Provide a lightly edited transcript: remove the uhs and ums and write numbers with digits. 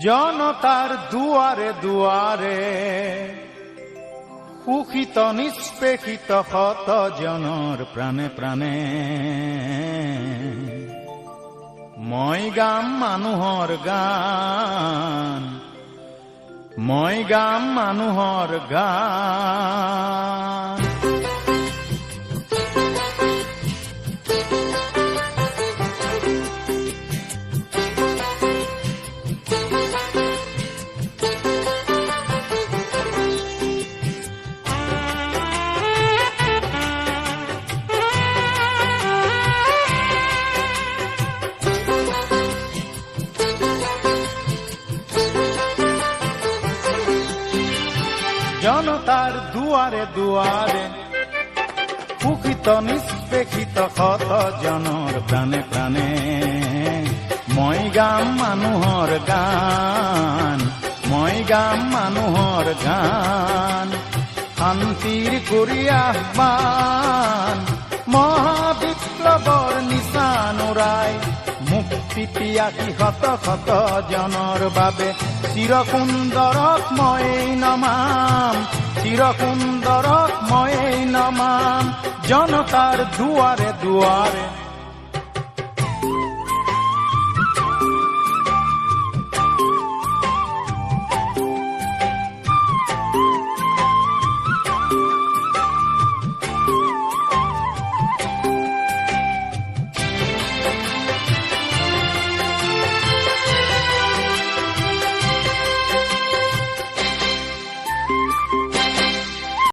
জনতাৰ দুয়াৰে দুয়াৰে সুখিত নিষ্পেষিত শত জনৰ প্ৰাণে প্ৰাণে মই গাম মানুহৰ গান, মই গাম মানুহৰ গান। জনতাৰ দুয়াৰে দুয়াৰে সুখিত নিষ্পেষিত শত জনৰ প্ৰাণে প্ৰাণে মই গাম মানুহৰ গান, মই গাম মানুহৰ গান। শান্তিৰ কৰি আহ্বান মহাবিপ্লৱৰ নিচান উৰাই মুক্তি পিয়াসী শত শত জনৰ বাবে চিৰসুন্দৰক মই নমাম, চিৰসুন্দৰক মই নমাম। জনতাৰ দুৱাৰে দুৱাৰে